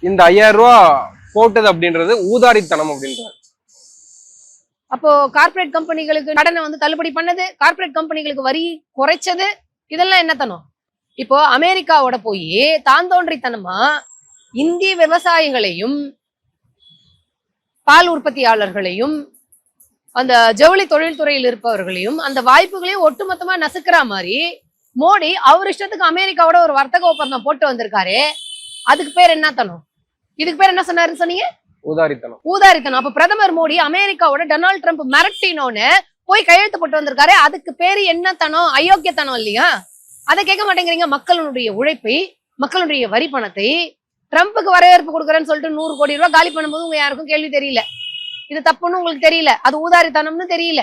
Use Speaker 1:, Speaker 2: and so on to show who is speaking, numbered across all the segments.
Speaker 1: இந்த 5000 ரூபாய் போட்டது அப்படின்றது ஊதாரித்தனம் அப்படின்றாரு.
Speaker 2: அப்போ கார்பரேட் கம்பெனிகளுக்கு கடனை வந்து தள்ளுபடி பண்ணது, கார்பரேட் கம்பெனிகளுக்கு வரி குறைச்சது, இதெல்லாம் என்னத்தனம்? இப்போ அமெரிக்காவோட போய் தான் தோன்றித்தனமா இந்திய விவசாயிகளையும் பால் உற்பத்தியாளர்களையும் அந்த ஜவுளி தொழில்துறையில் இருப்பவர்களையும் அந்த வாய்ப்புகளையும் ஒட்டுமொத்தமா நசுக்கிற மாதிரி மோடி அவர் இஷ்டத்துக்கு அமெரிக்காவோட ஒரு வர்த்தக ஒப்பந்தம் போட்டு வந்திருக்காரு. அதுக்கு பேர் என்ன தனம்? இதுக்கு பேர் என்ன சொன்னாருன்னு சொன்னீங்க?
Speaker 1: ஊதாரித்தனம்.
Speaker 2: ஊதாரித்தனம். அப்ப பிரதமர் மோடி அமெரிக்காவோட டொனால்ட் ட்ரம்ப் மிரட்டினோன்னு போய் கையெழுத்து போட்டு வந்திருக்காரு. அதுக்கு பேரு என்ன தனம்? அயோக்கியத்தனம் இல்லையா? அதை கேட்க மாட்டேங்கிறீங்க. மக்களுடைய உழைப்பை, மக்களுடைய வரி பணத்தை ட்ரம்ப்புக்கு வரவேற்பு கொடுக்குறேன்னு சொல்லிட்டு 100 கோடி ரூபாய் காலி பண்ணும்போது உங்க யாருக்கும் கேள்வி தெரியல. இது தப்புன்னு உங்களுக்கு தெரியல, அது ஊதாரித்தனம்னு தெரியல.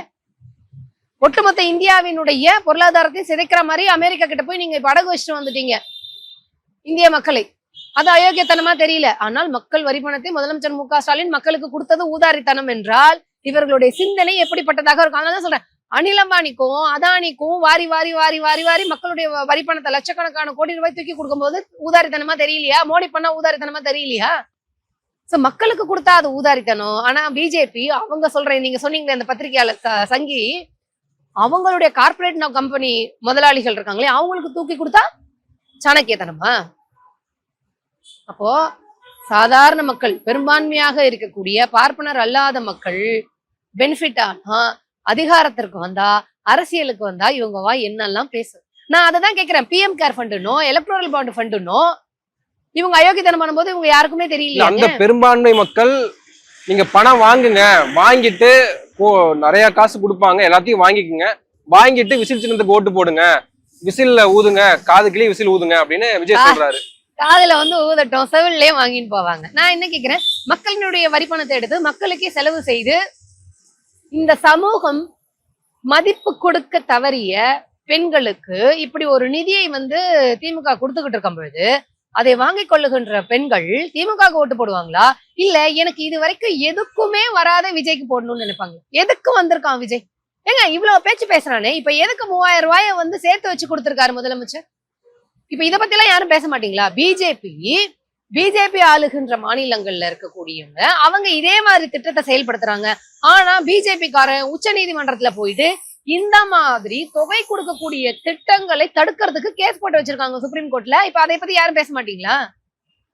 Speaker 2: ஒட்டுமொத்த இந்தியாவினுடைய பொருளாதாரத்தை சிதைக்கிற மாதிரி அமெரிக்கா கிட்ட போய் நீங்க இப்ப அடகு வச்சுட்டு வந்துட்டீங்க இந்திய மக்களை. அது அயோக்கியத்தனமா தெரியல. ஆனால் மக்கள் வரி பணத்தை முதலமைச்சர் மு க ஸ்டாலின் மக்களுக்கு கொடுத்தது ஊதாரித்தனம் என்றால் இவர்களுடைய சிந்தனை எப்படிப்பட்டதாக இருக்கும்? அதனால சொல்றேன், அனில் அம்பானிக்கும் அதானிக்கும் வாரி வாரி வாரி வாரி வாரி மக்களுடைய வரி பணத்தை லட்சக்கணக்கான கோடி ரூபாய் தூக்கி கொடுக்கும்போது ஊதாரித்தனமா தெரியலையா? மோடி பண்ணா ஊதாரித்தனமா தெரியலையா? சோ மக்களுக்கு கொடுத்தா அது ஊதாரித்தனம். ஆனா பிஜேபி அவங்க சொல்றேன், நீங்க சொன்னீங்களே அந்த பத்திரிகையாளர் சங்கி, அவங்களுடைய கார்பரேட் கம்பெனி முதலாளிகள் இருக்காங்களே அவங்களுக்கு தூக்கி கொடுத்தா சாணக்கியத்தனமா? அப்போ சாதாரண மக்கள், பெரும்பான்மையாக இருக்கக்கூடிய பார்ப்பனர் அல்லாத மக்கள் பெனிஃபிட் ஆனா, அதிகாரத்திற்கு வந்தா, அரசியலுக்கு வந்தா இவங்க வாய் என்னெல்லாம் பேசும். நான் அதை தான் கேட்கிறேன். பிஎம் கேர் ஃபண்டுனோ எலக்ட்ரல் பாண்ட் ஃபண்டுனோ இவங்க அயோக்கியத்தனம் பண்ணும்போது இவங்க யாருக்குமே தெரியல.
Speaker 1: அந்த பெரும்பான்மை மக்கள் நீங்க பணம் வாங்குங்க, வாங்கிட்டு நிறைய காசு கொடுப்பாங்க, எல்லாத்தையும் வாங்கிக்குங்க, வாங்கிட்டு விசில் சின்னத்துக்கு ஓட்டு போடுங்க, விசில்ல ஊதுங்க, காதுக்குள்ளே விசில் ஊதுங்க அப்படின்னு விஜய் சொல்றாரு.
Speaker 2: காதுல வந்து ஊதட்டும், செவிலே வாங்கின்னு போவாங்க. நான் என்ன கேட்கிறேன், மக்களினுடைய வரி பணத்தை எடுத்து மக்களுக்கே செலவு செய்து இந்த சமூகம் மதிப்பு கொடுக்க தவறிய பெண்களுக்கு இப்படி ஒரு நிதியை வந்து திமுக கொடுத்துக்கிட்டு இருக்கும் பொழுது அதை வாங்கி கொள்ளுகின்ற பெண்கள் திமுக ஓட்டு போடுவாங்களா? இல்ல எனக்கு இது வரைக்கும் எதுக்குமே வராத விஜய்க்கு போடணும்னு நினைப்பாங்க? எதுக்கு வந்திருக்கான் விஜய்? ஏங்க இவ்வளவு பேச்சு பேசுறானே, இப்ப எதுக்கு 3000 ரூபாய வந்து சேர்த்து வச்சு கொடுத்திருக்காரு முதலமைச்சர்? இப்ப இத பத்தி எல்லாம் யாரும் பேச மாட்டீங்களா? பிஜேபி ஆளுகின்ற மாநிலங்கள்ல இருக்கக்கூடியவங்க அவங்க இதே மாதிரி திட்டத்தை செயல்படுத்துறாங்க. ஆனா பிஜேபி காரன் உச்ச நீதிமன்றத்துல போயிட்டு இந்த மாதிரி தொகை கொடுக்கக்கூடிய திட்டங்களை தடுக்கிறதுக்கு கேஸ் போட்டு வச்சிருக்காங்க சுப்ரீம் கோர்ட்ல. இப்ப அதை பத்தி யாரும் பேச மாட்டீங்களா?